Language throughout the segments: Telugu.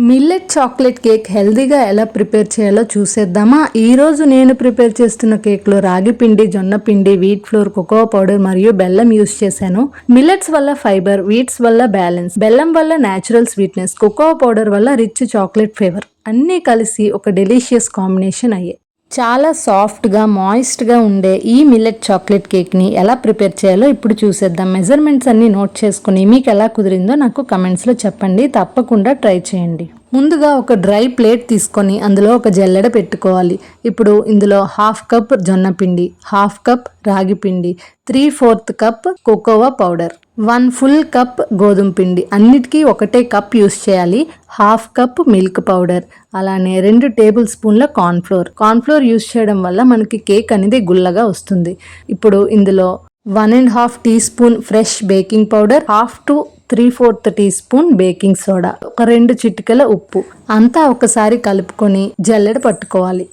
మిల్లెట్ చాక్లెట్ కేక్ హెల్దీగా ఎలా ప్రిపేర్ చేయాలో చూసేద్దామా. ఈరోజు నేను ప్రిపేర్ చేస్తున్న కేక్లో రాగి పిండి, జొన్న పిండి, వీట్ ఫ్లోర్, కోకో పౌడర్ మరియు బెల్లం యూస్ చేశాను. మిల్లెట్స్ వల్ల ఫైబర్, వీట్స్ వల్ల బ్యాలెన్స్, బెల్లం వల్ల న్యాచురల్ స్వీట్నెస్, కోకో పౌడర్ వల్ల రిచ్ చాక్లెట్ ఫ్లేవర్ అన్నీ కలిసి ఒక డెలీషియస్ కాంబినేషన్ అయ్యాయి. చాలా సాఫ్ట్గా మాయిస్ట్గా ఉండే ఈ మిల్లెట్ చాక్లెట్ కేక్ని ఎలా ప్రిపేర్ చేయాలో ఇప్పుడు చూసేద్దాం. మెజర్మెంట్స్ అన్ని నోట్ చేసుకుని మీకు ఎలా కుదిరిందో నాకు కమెంట్స్లో చెప్పండి. తప్పకుండా ట్రై చేయండి. ముందుగా ఒక డ్రై ప్లేట్ తీసుకొని అందులో ఒక జల్లెడ పెట్టుకోవాలి. ఇప్పుడు ఇందులో 1/2 కప్ జొన్న పిండి, 1/2 కప్ రాగి పిండి, 3/4 cup cocoa powder, 1 full cup గోధుమ పిండి, అన్నిటికీ ఒకటే కప్ యూస్ చేయాలి. 1/2 కప్ మిల్క్ పౌడర్, అలానే 2 టేబుల్ స్పూన్ల కార్న్ఫ్లోర్ యూస్ చేయడం వల్ల మనకి కేక్ అనేది గుల్లగా వస్తుంది. ఇప్పుడు ఇందులో 1.5 teaspoon fresh baking powder, 1/2 to 3/4 teaspoon baking soda, ఒక 2 చిటికెల ఉప్పు అంతా ఒకసారి కలుపుకొని జల్లెడ పట్టుకోవాలి.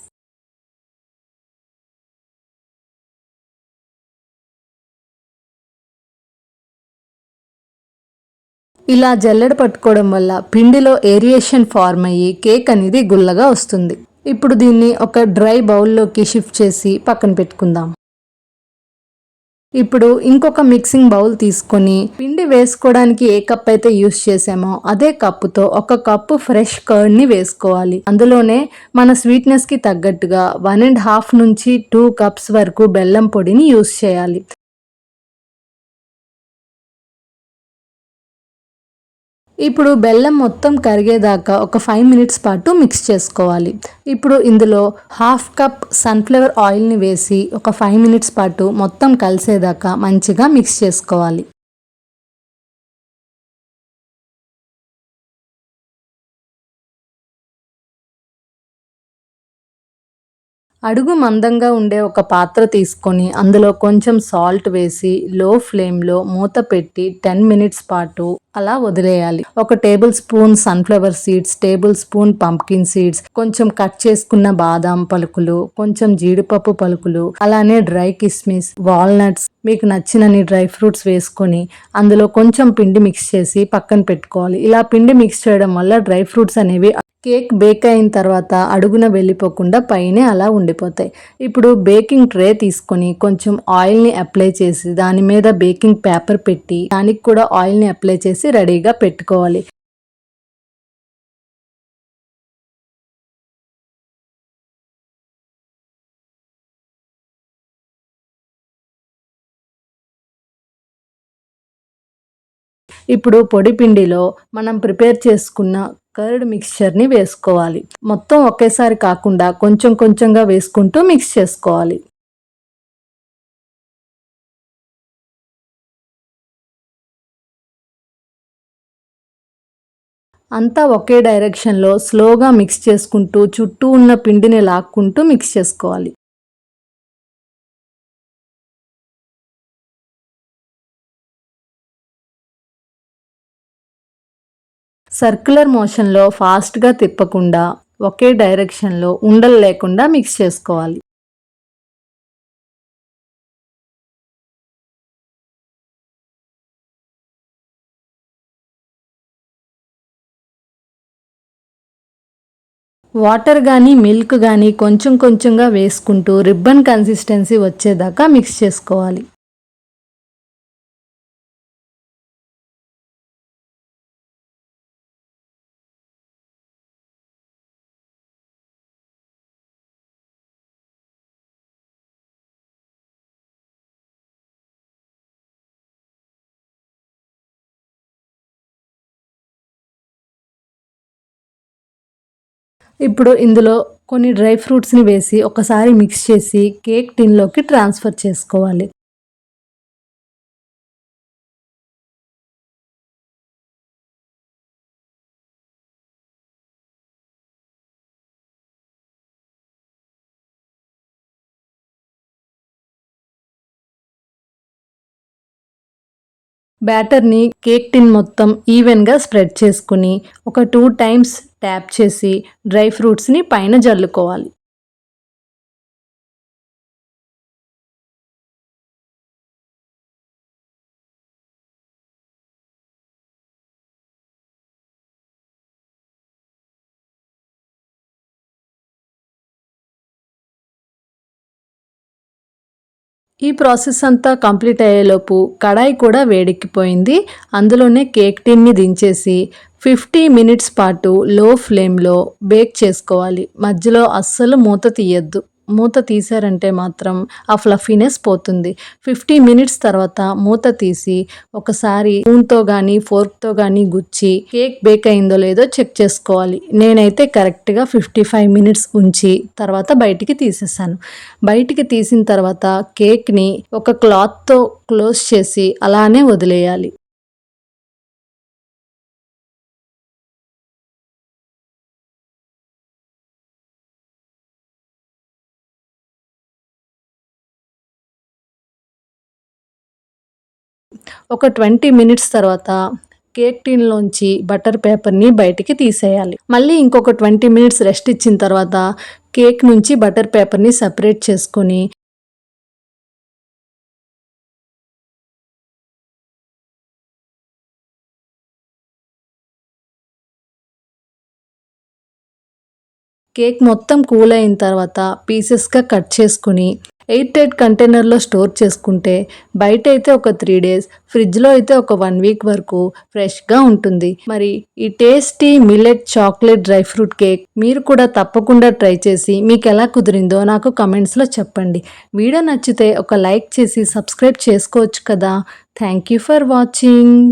ఇలా జల్లెడ పట్టుకోవడం వల్ల పిండిలో ఏరియేషన్ ఫార్మ్ అయ్యి కేక్ అనేది గుల్లగా వస్తుంది. ఇప్పుడు దీన్ని ఒక డ్రై బౌల్లోకి షిఫ్ట్ చేసి పక్కన పెట్టుకుందాం. ఇప్పుడు ఇంకొక మిక్సింగ్ బౌల్ తీసుకొని పిండి వేసుకోవడానికి ఏ కప్ అయితే యూస్ చేసామో అదే కప్పుతో ఒక కప్పు ఫ్రెష్ కర్డ్ని వేసుకోవాలి. అందులోనే మన స్వీట్నెస్కి తగ్గట్టుగా 1.5 నుంచి 2 కప్స్ వరకు బెల్లం పొడిని యూస్ చేయాలి. ఇప్పుడు బెల్లం మొత్తం కరిగేదాకా ఒక 5 మినిట్స్ పాటు మిక్స్ చేసుకోవాలి. ఇప్పుడు ఇందులో 1/2 కప్ సన్ఫ్లవర్ ఆయిల్ని వేసి ఒక 5 మినిట్స్ పాటు మొత్తం కలిసేదాకా మంచిగా మిక్స్ చేసుకోవాలి. అడుగు మందంగా ఉండే ఒక పాత్ర తీసుకొని అందులో కొంచెం సాల్ట్ వేసి లో ఫ్లేమ్లో మూత పెట్టి 10 మినిట్స్ పాటు అలా వదిలేయాలి. ఒక table spoon sunflower seeds, table spoon pumpkin seeds, కొంచెం కట్ చేసుకున్న బాదాం పలుకులు, కొంచెం జీడిపప్పు పలుకులు, అలానే డ్రై కిస్మిస్, వాల్నట్స్, మీకు నచ్చినన్ని డ్రై ఫ్రూట్స్ వేసుకొని అందులో కొంచెం పిండి మిక్స్ చేసి పక్కన పెట్టుకోవాలి. ఇలా పిండి మిక్స్ చేయడం వల్ల డ్రై ఫ్రూట్స్ అనేవి కేక్ బేక్ అయిన తర్వాత అడుగున వెళ్ళిపోకుండా పైనే అలా ఉండిపోతాయి. ఇప్పుడు బేకింగ్ ట్రే తీసుకొని కొంచెం ఆయిల్ని అప్లై చేసి దాని మీద బేకింగ్ పేపర్ పెట్టి దానికి కూడా ఆయిల్ని అప్లై చేసి రెడీగా పెట్టుకోవాలి. ఇప్పుడు పొడి పిండిలో మనం ప్రిపేర్ చేసుకున్న కర్డ్ మిక్స్చర్ని వేసుకోవాలి. మొత్తం ఒకేసారి కాకుండా కొంచెం కొంచెంగా వేసుకుంటూ మిక్స్ చేసుకోవాలి. అంతా ఒకే డైరెక్షన్లో స్లోగా మిక్స్ చేసుకుంటూ చుట్టూ ఉన్న పిండిని లాక్కుంటూ మిక్స్ చేసుకోవాలి. సర్క్యులర్ మోషన్లో ఫాస్ట్గా తిప్పకుండా ఒకే డైరెక్షన్లో ఉండలు లేకుండా మిక్స్ చేసుకోవాలి. వాటర్ కానీ మిల్క్ కానీ కొంచెం కొంచెంగా వేసుకుంటూ రిబ్బన్ కన్సిస్టెన్సీ వచ్చేదాకా మిక్స్ చేసుకోవాలి. ఇప్పుడు ఇందులో కొన్ని డ్రై ఫ్రూట్స్ని వేసి ఒకసారి మిక్స్ చేసి కేక్ టిన్లోకి ట్రాన్స్ఫర్ చేసుకోవాలి. బ్యాటర్ని కేక్ టిన్ మొత్తం ఈవెన్గా స్ప్రెడ్ చేసుకుని ఒక 2 టైమ్స్ ట్యాప్ చేసి డ్రై ఫ్రూట్స్ని పైన జల్లుకోవాలి. ఈ ప్రాసెస్ అంతా కంప్లీట్ అయ్యేలోపు కడాయి కూడా వేడెక్కిపోయింది. అందులోనే కేక్ టిన్ని దించేసి 50 మినిట్స్ పాటు లో ఫ్లేమ్లో బేక్ చేసుకోవాలి. మధ్యలో అస్సలు మూత తీయద్దు. మూత తీసారంటే మాత్రం ఆ ఫ్లఫీనెస్ పోతుంది. 50 మినిట్స్ తర్వాత మూత తీసి ఒకసారి స్పూన్తో కానీ ఫోర్క్తో కానీ గుచ్చి కేక్ బేక్ అయిందో లేదో చెక్ చేసుకోవాలి. నేనైతే కరెక్ట్గా 55 మినిట్స్ ఉంచి తర్వాత బయటికి తీసేసాను. బయటికి తీసిన తర్వాత కేక్ని ఒక క్లాత్తో క్లోజ్ చేసి అలానే వదిలేయాలి. ఒక 20 మినిట్స్ తర్వాత కేక్ టిన్లోంచి బటర్ పేపర్ని బయటికి తీసేయాలి. మళ్ళీ ఇంకొక 20 మినిట్స్ రెస్ట్ ఇచ్చిన తర్వాత కేక్ నుంచి బటర్ పేపర్ని సపరేట్ చేసుకొని కేక్ మొత్తం కూల్ అయిన తర్వాత పీసెస్గా కట్ చేసుకుని ఎయిర్ టైట్ కంటైనర్లో స్టోర్ చేసుకుంటే బయట అయితే ఒక 3 డేస్, ఫ్రిడ్జ్లో అయితే ఒక 1 వీక్ వరకు ఫ్రెష్గా ఉంటుంది. మరి ఈ tasty millet chocolate dry fruit cake మీరు కూడా తప్పకుండా ట్రై చేసి మీకు ఎలా కుదిరిందో నాకు కమెంట్స్లో చెప్పండి. వీడియో నచ్చితే ఒక లైక్ చేసి సబ్స్క్రైబ్ చేసుకోవచ్చు కదా. Thank you for watching.